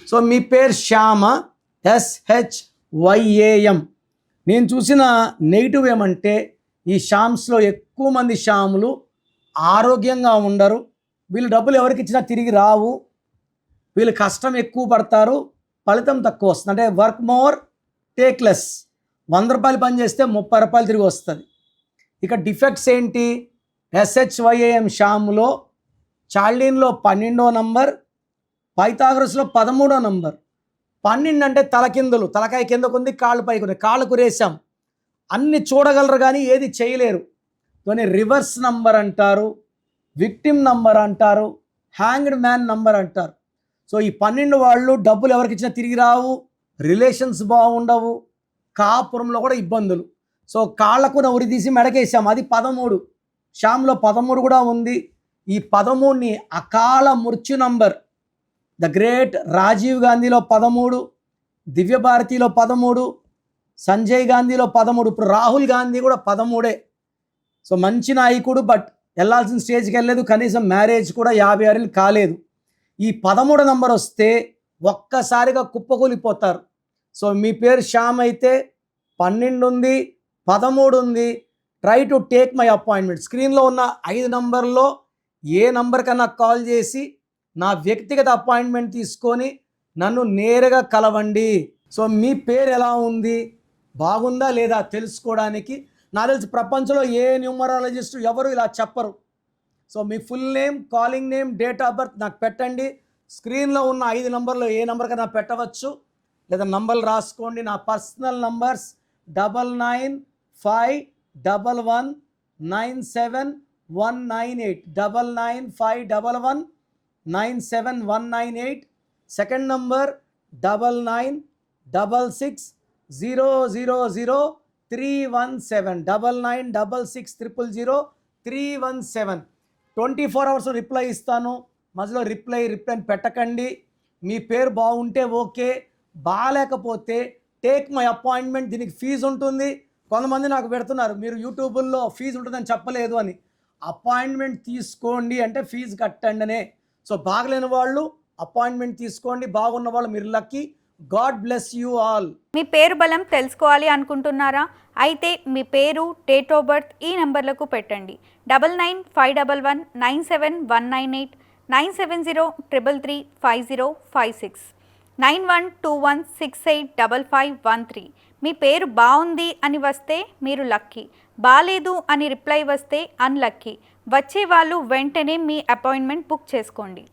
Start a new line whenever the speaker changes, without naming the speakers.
So మీ పేరు Shyama, SHYAM. నేను చూసిన నెగిటివ్ ఏమంటే ఈ శ్యామ్స్లో ఎక్కువ మంది శ్యాములు ఆరోగ్యంగా ఉండరు. వీళ్ళు డబ్బులు ఎవరికి ఇచ్చినా తిరిగి రావు. వీళ్ళు కష్టం ఎక్కువ పడతారు, ఫలితం తక్కువ వస్తుంది. అంటే వర్క్ మోర్ టేక్ లెస్. 100 రూపాయలు పని చేస్తే 30 రూపాయలు తిరిగి వస్తుంది. ఇక డిఫెక్ట్స్ ఏంటి? SHYAM శ్యాములో చార్లీన్లో 12వ నంబర్, పైథాగరస్లో 13వ నంబర్. 12 అంటే తలకిందులు, తలకాయ కిందకుంది, కాళ్ళు పైకి ఉంది, కాళ్ళు కురేసాం. అన్ని చూడగలరు కానీ ఏది చేయలేరు. కొన్ని రివర్స్ నంబర్ అంటారు, విక్టిమ్ నంబర్ అంటారు, హ్యాంగ్డ్ మ్యాన్ నంబర్ అంటారు. సో ఈ 12 వాళ్ళు డబ్బులు ఎవరికి ఇచ్చినా తిరిగి రావు, రిలేషన్స్ బాగుండవు, కాపురంలో కూడా ఇబ్బందులు. సో కాళ్ళకు ఉరి తీసి మెడకేసాం, అది 13. శ్యామ్లో 13 కూడా ఉంది. ఈ 13ని అకాల మృత్యు నంబర్. ద గ్రేట్ రాజీవ్ గాంధీలో 13, దివ్యభారతిలో 13, సంజయ్ గాంధీలో 13, ఇప్పుడు రాహుల్ గాంధీ కూడా 13. సో మంచి నాయకుడు, బట్ వెళ్ళాల్సిన స్టేజ్కి వెళ్ళలేదు, కనీసం మ్యారేజ్ కూడా 50 ఏళ్ళు కాలేదు. ఈ 13 నంబర్ వస్తే ఒక్కసారిగా కుప్పకూలిపోతారు. సో మీ పేరు శ్యామ్ అయితే 12 ఉంది, 13 ఉంది. Try to take my appointment. స్క్రీన్లో ఉన్న 5 నంబర్లో ఏ నంబర్ కన్నా కాల్ చేసి నా వ్యక్తిగత అపాయింట్మెంట్ తీసుకొని నన్ను నేరుగా కలవండి. సో మీ పేరు ఎలా ఉంది, బాగుందా లేదా తెలుసుకోవడానికి నాకు తెలిసి ప్రపంచంలో ఏ న్యూమరాలజిస్ట్ ఎవరు ఇలా చెప్పరు. So me full name, calling name, date of birth నాకు పెట్టండి. స్క్రీన్లో ఉన్న 5 నంబర్లో ఏ నంబర్ కన్నా పెట్టవచ్చు, లేదా నంబర్లు రాసుకోండి. నా personal numbers 9951197198, 9951197198. Second number 9966000317, 9966000317. 24 hours reply ఇస్తాను. మధ్యలో రిప్లై పెట్టకండి. మీ పేరు బాగుంటే ఓకే, బాగాలేకపోతే టేక్ మై అపాయింట్మెంట్. దీనికి ఫీజు ఉంటుంది. కొంతమంది నాకు పెడుతున్నారు, మీరు యూట్యూబ్లో ఫీజు ఉంటుందని చెప్పలేదు అని. అపాయింట్మెంట్ తీసుకోండి అంటే ఫీజు కట్టండినే. సో బాగలేని వాళ్ళు అపాయింట్మెంట్ తీసుకోండి, బాగున్న వాళ్ళు మీరు lucky. God bless you all.
మీ పేరు బలం తెలుసుకోవాలి అనుకుంటున్నారా? అయితే మీ పేరు, డేట్ ఆఫ్ బర్త్ ఈ నెంబర్లకు పెట్టండి. 9951197198, 9703335056, 9121685513. మీ పేరు బాగుంది అని వస్తే మీరు లక్కీ, బాలేదు అని రిప్లై వస్తే అన్లక్కీ. వచ్చే వాళ్ళు వెంటనే మీ అపాయింట్మెంట్ బుక్ చేసుకోండి.